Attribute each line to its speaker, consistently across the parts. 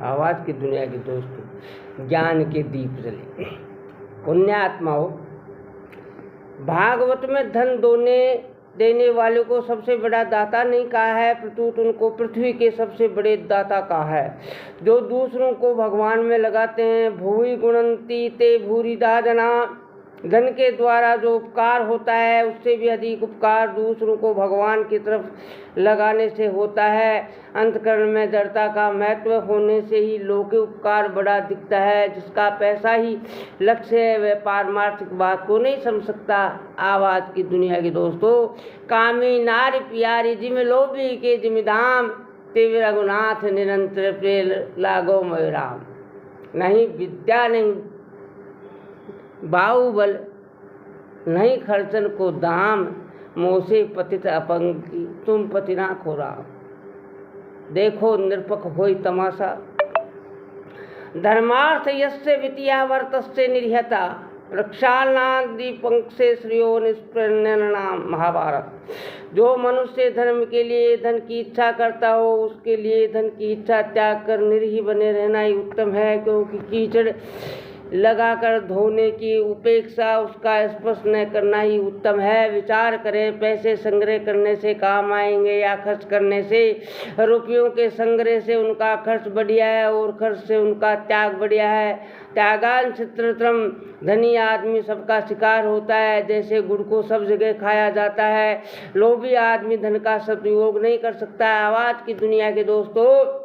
Speaker 1: आवाज़ की दुनिया के दोस्तों, ज्ञान के दीप जले। पुण्यात्माओं, भागवत में धन देने वाले को सबसे बड़ा दाता नहीं कहा है, प्रत्युत उनको पृथ्वी के सबसे बड़े दाता कहा है। जो दूसरों को भगवान में लगाते हैं, भूरि गुणंती ते भूरिदा जना, धन के द्वारा जो उपकार होता है उससे भी अधिक उपकार दूसरों को भगवान की तरफ लगाने से होता है। अंतकरण में जड़ता का महत्व होने से ही लौकिक उपकार बड़ा दिखता है। जिसका पैसा ही लक्ष्य है वह पारमार्थिक बात को नहीं समझ सकता। आवाज़ की दुनिया के दोस्तों, कामी नारी प्यारी जिम लोभी के जिमिदाम, तीव्र रघुनाथ निरंतर प्रेल लागो मय राम। नहीं विद्या नहीं बाहुबल, नहीं खर्चन को दाम, मोसे पतित अपंगी तुम पति ना खो राम। देखो निरपक होई तमाशा, धर्मार्थ यस्य वित्या वर्तस्य निर्हता, प्रक्षालनादीपंक से श्रियो निष्प्रणनाम। महाभारत। जो मनुष्य धर्म के लिए धन की इच्छा करता हो उसके लिए धन की इच्छा त्याग कर निरीह बने रहना ही उत्तम है, क्योंकि कीचड़ लगाकर धोने की उपेक्षा उसका स्पर्श न करना ही उत्तम है। विचार करें, पैसे संग्रह करने से काम आएंगे या खर्च करने से? रुपयों के संग्रह से उनका खर्च बढ़िया है और खर्च से उनका त्याग बढ़िया है। त्यागान चित्रतम, धनी आदमी सबका शिकार होता है, जैसे गुड़ को सब जगह खाया जाता है। लोभी आदमी धन का सदुपयोग नहीं कर सकता। आवाज़ की दुनिया के दोस्तों,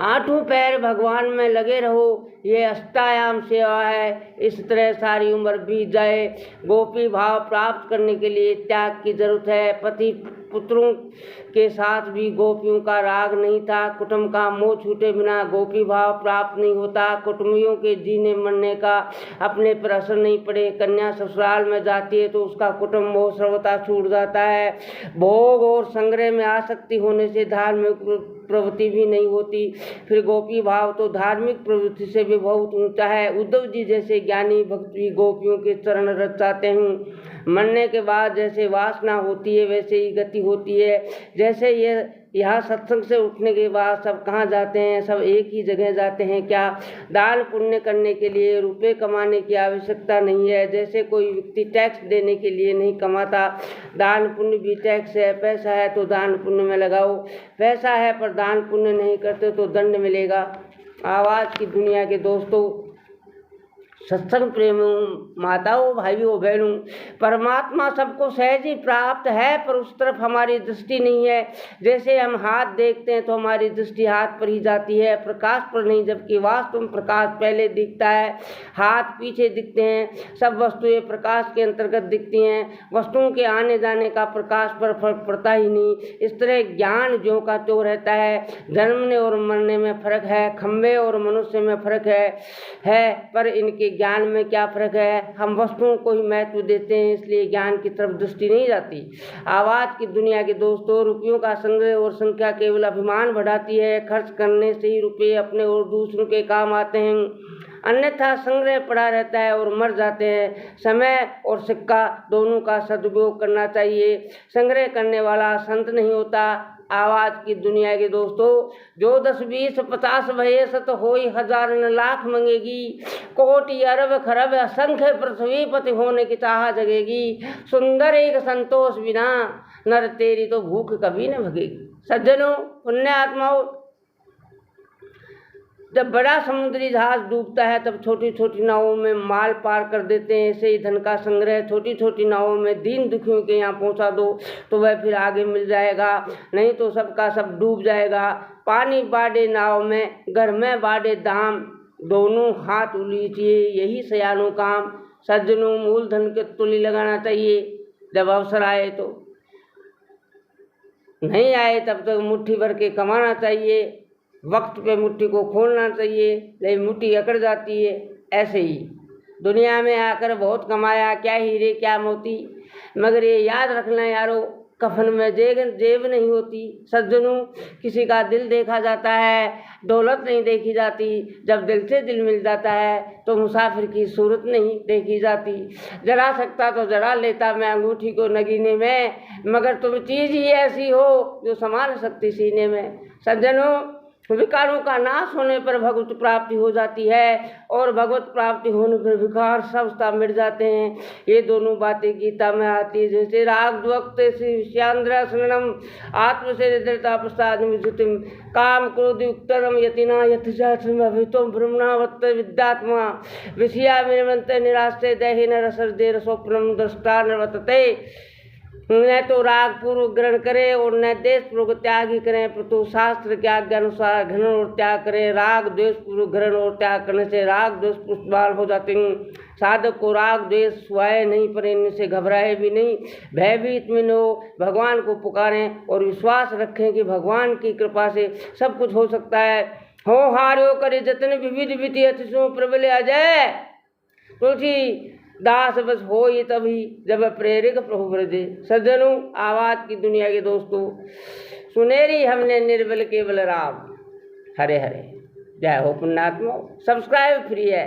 Speaker 1: आठों पैर भगवान में लगे रहो, ये अष्टायाम सेवा है। इस तरह सारी उम्र बीत जाए। गोपी भाव प्राप्त करने के लिए त्याग की जरूरत है। पति पुत्रों के साथ भी गोपियों का राग नहीं था। कुटुंब का मोह छूटे बिना गोपी भाव प्राप्त नहीं होता। कुटुंबियों के जीने मरने का अपने पर असर नहीं पड़े। कन्या ससुराल में जाती है तो उसका कुटुंब मोह सर्वथा छूट जाता है। भोग और संग्रह में आसक्ति होने से धार्मिक प्रवृत्ति भी नहीं होती। फिर गोपी भाव तो धार्मिक प्रवृत्ति से भी बहुत ऊंचा है। उद्धव जी जैसे ज्ञानी भक्त भी गोपियों के चरण रचाते हैं। मरने के बाद जैसे वासना होती है वैसे ही गति होती है। जैसे ये यहाँ सत्संग से उठने के बाद सब कहाँ जाते हैं? सब एक ही जगह जाते हैं क्या? दान पुण्य करने के लिए रुपए कमाने की आवश्यकता नहीं है। जैसे कोई व्यक्ति टैक्स देने के लिए नहीं कमाता, दान पुण्य भी टैक्स है। पैसा है तो दान पुण्य में लगाओ, पैसा है पर दान पुण्य नहीं करते तो दंड मिलेगा। आवाज़ की दुनिया के दोस्तों, सत्संग प्रेमियों, माताओं, भाइयों, बहनों, परमात्मा सबको सहज ही प्राप्त है पर उस तरफ हमारी दृष्टि नहीं है। जैसे हम हाथ देखते हैं तो हमारी दृष्टि हाथ पर ही जाती है, प्रकाश पर नहीं, जबकि वास्तव में प्रकाश पहले दिखता है, हाथ पीछे दिखते हैं। सब वस्तुएं प्रकाश के अंतर्गत दिखती हैं। वस्तुओं के आने जाने का प्रकाश पर फर्क पड़ता ही नहीं। इस तरह ज्ञान ज्यों का त्यों रहता है। जन्मने और मरने में फर्क है, खम्भे और मनुष्य में फर्क है पर इनके ज्ञान में क्या फर्क है? हम वस्तुओं को ही महत्व देते हैं, इसलिए ज्ञान की तरफ दृष्टि नहीं जाती। आवाज़ की दुनिया के दोस्तों, रुपयों का संग्रह और संख्या केवल अभिमान बढ़ाती है। खर्च करने से ही रुपये अपने और दूसरों के काम आते हैं, अन्यथा संग्रह पड़ा रहता है और मर जाते हैं। समय और सिक्का दोनों का सदुपयोग करना चाहिए। संग्रह करने वाला संत नहीं होता। आवाज़ की दुनिया के दोस्तों, जो 10 20 50 भये सत होई हजार न लाख मंगेगी, कोटि अरब खरब असंख्य पृथ्वी पति होने की चाह जगेगी। सुंदर एक संतोष बिना नर तेरी तो भूख कभी न भगेगी। सज्जनों, पुण्य आत्माओं, जब बड़ा समुद्री जहाज डूबता है तब छोटी छोटी नावों में माल पार कर देते हैं। ऐसे ही धन का संग्रह छोटी छोटी नावों में दीन दुखियों के यहाँ पहुँचा दो तो वह फिर आगे मिल जाएगा, नहीं तो सबका सब डूब जाएगा। पानी बाढ़े नाव में, घर में बाढ़े दाम, दोनों हाथ उलीचिए यही सयानों काम। सज्जनों, मूलधन के तुल्य लगाना चाहिए जब अवसर आए तो, नहीं आए तब तक मुट्ठी भर के कमाना चाहिए। वक्त पे मुट्ठी को खोलना चाहिए, लेकिन मुट्ठी अकड़ जाती है। ऐसे ही दुनिया में आकर बहुत कमाया, क्या हीरे क्या मोती, मगर ये याद रखना यारो, कफन में जेब नहीं होती। सज्जनों, किसी का दिल देखा जाता है, दौलत नहीं देखी जाती। जब दिल से दिल मिल जाता है तो मुसाफिर की सूरत नहीं देखी जाती। जरा सकता तो जरा लेता मैं अंगूठी को नगीने में, मगर तुम चीज़ ही ऐसी हो जो समा न सकती सीने में। सज्जनों, विकारों का नाश होने पर भगवत प्राप्ति हो जाती है और भगवत प्राप्ति होने पर विकार सब मिट जाते हैं। ये दोनों बातें गीता में आती है। जैसे राग द्वक्ते श्यान्द्रासनम आत्म से निद्रता प्रसाद विद्युतिम काम क्रोध उत्तरम यतिना यथजातम अभितम ब्रह्मणावत्त विद्यात्मा विषया विनवंत निराश्रय देहि न रसर देर स्वप्नम दृष्टा नवतते। न तो राग पूर्वक ग्रहण करें और न देश पूर्वक त्याग ही करें, परंतु शास्त्र के आज्ञा अनुसार ग्रहण और त्याग करें। राग द्वेष पूर्वक ग्रहण और त्याग करने से राग द्वेष पुष्पाल हो जाते हैं। साधक को राग द्वेष हुआए नहीं, पर इनसे घबराए भी नहीं, भयभीत में न हो, भगवान को पुकारें और विश्वास रखें कि भगवान की कृपा से सब कुछ हो सकता है। हो हार्यो करे जतन विविध विधि अतिशो प्रबल अजय। तुलसी दास बस हो ये तभी जब प्रेरिक प्रभु ब्रजे। सज्जनों, आवाज की दुनिया के दोस्तों, सुनेरी हमने निर्बल केवल राम। हरे हरे। जय हो पुण्यात्मा। सब्सक्राइब फ्री है।